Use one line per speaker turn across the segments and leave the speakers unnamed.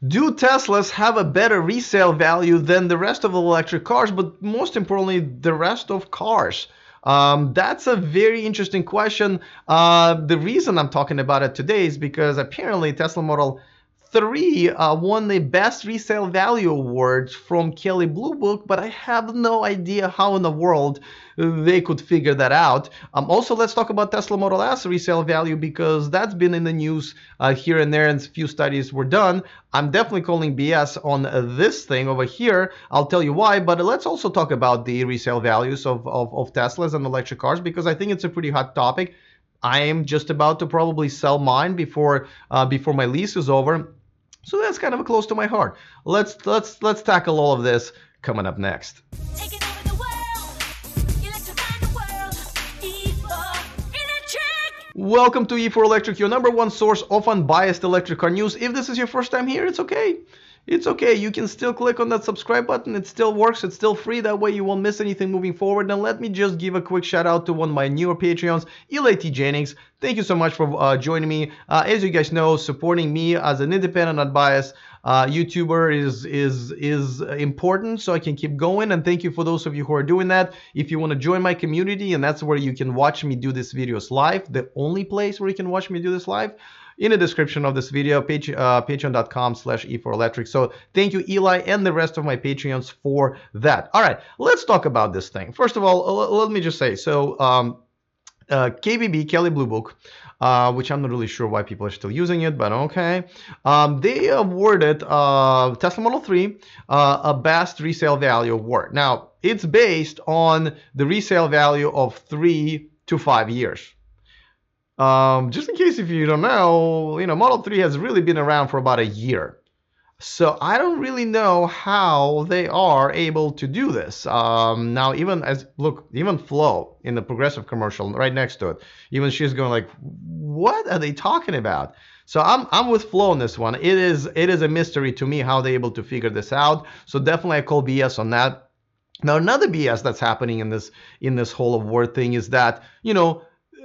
Do Teslas have a better resale value than the rest of the electric cars, but most importantly, the rest of cars? That's a very interesting question. The reason I'm talking about it today is because apparently Tesla Model 3 won the Best Resale Value Award from Kelley Blue Book, but I have no idea how in the world they could figure that out. Also, let's talk about Tesla Model S resale value because that's been in the news here and there, and a few studies were done. I'm definitely calling BS on this thing over here. I'll tell you why, but let's also talk about the resale values of Teslas and electric cars because I think it's a pretty hot topic. I am just about to probably sell mine before my lease is over. So that's kind of close to my heart. Let's tackle all of this coming up next. Welcome to E4 Electric, your number one source of unbiased electric car news. If this is your first time here, it's okay. It's okay. You can still click on that subscribe button. It still works. It's still free. That way you won't miss anything moving forward. Now let me just give a quick shout out to one of my newer Patreons, Eli T. Jennings. Thank you so much for joining me. As you guys know, supporting me as an independent, unbiased YouTuber is important, so I can keep going. And thank you for those of you who are doing that. If you want to join my community, and that's where you can watch me do these videos live, the only place where you can watch me do this live, in the description of this video, patreon.com/E4Electric. So thank you, Eli, and the rest of my Patreons for that. All right, let's talk about this thing. First of all, let me just say, so KBB, Kelley Blue Book, which I'm not really sure why people are still using it, but okay. They awarded Tesla Model 3 a Best Resale Value Award. Now, it's based on the resale value of 3 to 5 years. Just in case if you don't know, Model 3 has really been around for about a year. So I don't really know how they are able to do this. Now, even Flo in the Progressive commercial right next to it, even she's going like, what are they talking about? So I'm with Flo on this one. It is a mystery to me how they're able to figure this out. So definitely I call BS on that. Now, another BS that's happening in this whole award thing is that,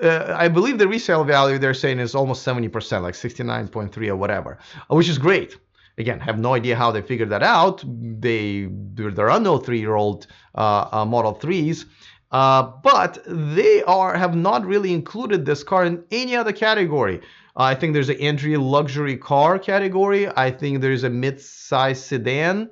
I believe the resale value they're saying is almost 70%, like 69.3 or whatever, which is great. Again, have no idea how they figured that out. There are no 3-year-old Model 3s, but they have not really included this car in any other category. I think there's an entry luxury car category. I think there's a mid-size sedan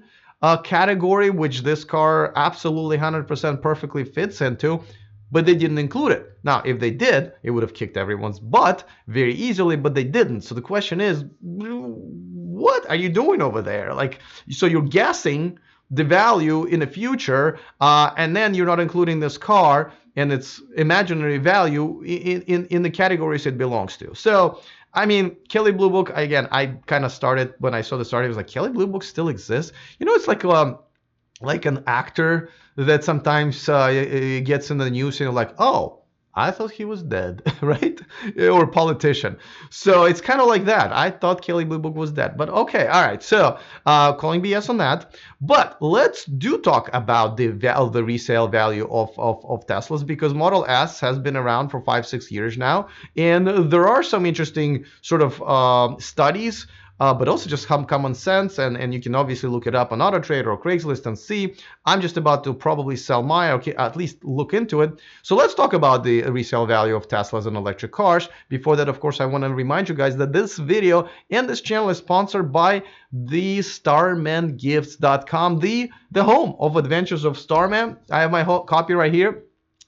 category, which this car absolutely 100% perfectly fits into. But they didn't include it. Now, if they did, it would have kicked everyone's butt very easily, but they didn't. So the question is, what are you doing over there? So you're guessing the value in the future, and then you're not including this car and its imaginary value in the categories it belongs to. So, I mean, Kelley Blue Book, again, I kind of started, when I saw the start, it was like, Kelley Blue Book still exists? It's like an actor that sometimes gets in the news, like, oh, I thought he was dead, right? Or politician. So it's kind of like that. I thought Kelley Blue Book was dead, but okay, all right. So calling BS on that. But let's talk about the resale value of Teslas, because Model S has been around for 5-6 years now, and there are some interesting sort of studies. But also just common sense, and you can obviously look it up on AutoTrader or Craigslist and see. I'm just about to probably sell mine, okay, at least look into it. So let's talk about the resale value of Teslas and electric cars. Before that, of course, I want to remind you guys that this video and this channel is sponsored by the StarmanGifts.com, the home of Adventures of Starman. I have my whole copy right here.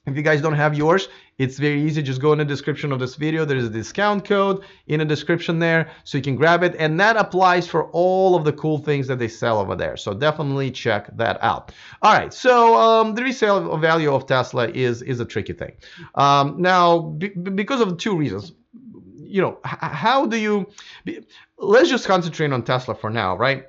If you guys don't have yours, it's very easy. Just go in the description of this video. There's a discount code in the description there, so you can grab it. And that applies for all of the cool things that they sell over there. So definitely check that out. All right, so the resale value of Tesla is a tricky thing. Now, because of 2 reasons. How do you... Let's just concentrate on Tesla for now, right?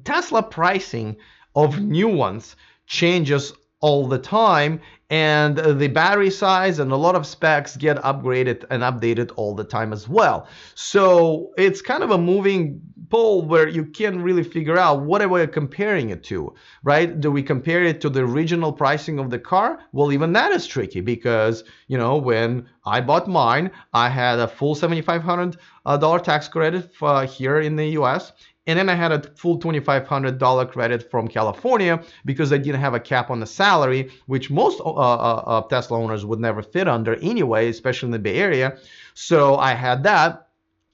Tesla pricing of new ones changes all the time, and the battery size and a lot of specs get upgraded and updated all the time as well. So it's kind of a moving pole where you can't really figure out what are we comparing it to, right? Do we compare it to the original pricing of the car? Well, even that is tricky because, when I bought mine, I had a full $7,500 tax credit here in the US. And then I had a full $2,500 credit from California because I didn't have a cap on the salary, which most Tesla owners would never fit under anyway, especially in the Bay Area. So I had that.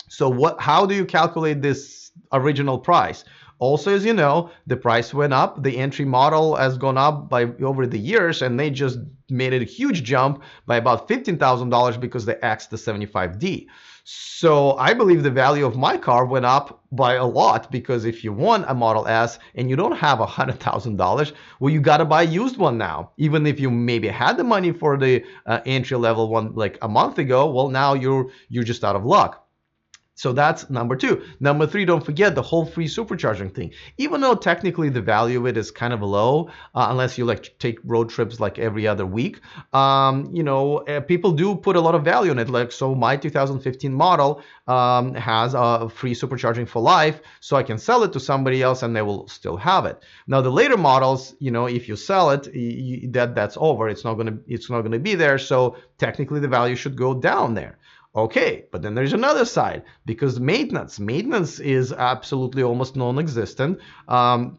So how do you calculate this original price? Also, as you know, the price went up. The entry model has gone up by over the years, and they just made it a huge jump by about $15,000 because they axed the 75D. So I believe the value of my car went up by a lot, because if you want a Model S and you don't have $100,000, well, you got to buy a used one now. Even if you maybe had the money for the entry level one like a month ago, well, now you're just out of luck. So that's number two. Number three, don't forget the whole free supercharging thing. Even though technically the value of it is kind of low, unless you like take road trips like every other week, people do put a lot of value on it. Like, so my 2015 model has a free supercharging for life, so I can sell it to somebody else and they will still have it. Now the later models, if you sell it, that's over. It's not gonna be there. So technically the value should go down there. Okay, but then there's another side, because maintenance is absolutely almost non-existent. And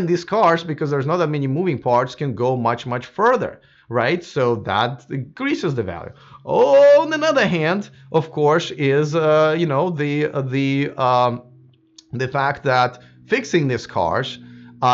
these cars, because there's not that many moving parts, can go much, much further, right? So that increases the value. Oh, on the other hand, of course, is the fact that fixing these cars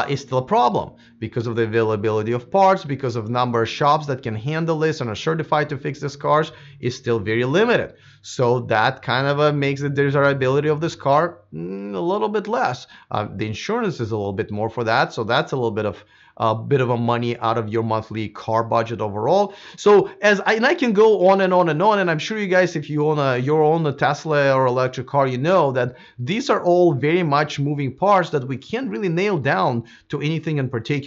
is still a problem because of the availability of parts, because of number of shops that can handle this and are certified to fix these cars is still very limited. So that kind of makes the desirability of this car a little bit less. The insurance is a little bit more for that, so that's a little bit of a money out of your monthly car budget overall. So I can go on and on and on, and I'm sure you guys, if you own your own Tesla or electric car, you know that these are all very much moving parts that we can't really nail down to anything in particular.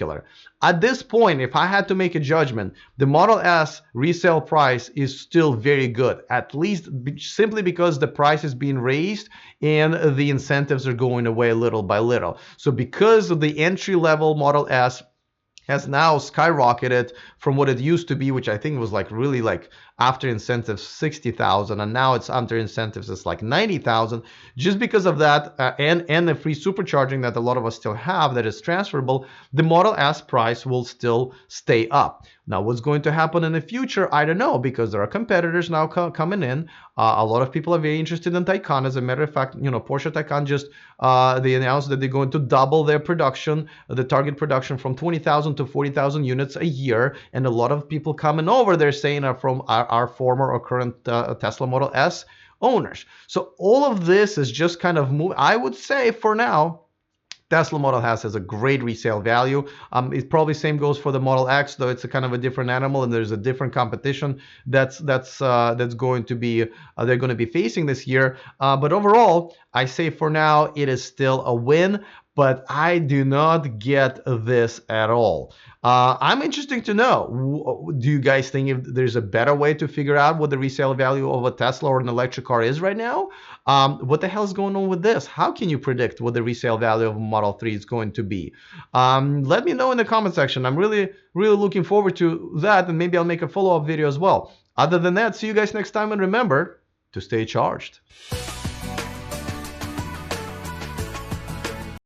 At this point, if I had to make a judgment, the Model S resale price is still very good, at least simply because the price is being raised and the incentives are going away little by little. So because of the entry level Model S has now skyrocketed from what it used to be, which I think was like really like after incentives 60,000, and now it's under incentives it's like 90,000. Just because of that, and the free supercharging that a lot of us still have that is transferable, the Model S price will still stay up. Now, what's going to happen in the future, I don't know, because there are competitors now coming in. A lot of people are very interested in Taycan. As a matter of fact, Porsche Taycan just they announced that they're going to double their production, the target production, from 20,000 to 40,000 units a year. And a lot of people coming over there saying are from our former or current Tesla Model S owners. So all of this is just kind of I would say for now, Tesla Model S has a great resale value. It probably same goes for the Model X, though it's a kind of a different animal, and there's a different competition that's going to be they're going to be facing this year. But overall, I say for now it is still a win. But I do not get this at all. I'm interested to know, do you guys think if there's a better way to figure out what the resale value of a Tesla or an electric car is right now? What the hell is going on with this? How can you predict what the resale value of a Model 3 is going to be? Let me know in the comment section. I'm really, really looking forward to that, and maybe I'll make a follow-up video as well. Other than that, see you guys next time, and remember to stay charged.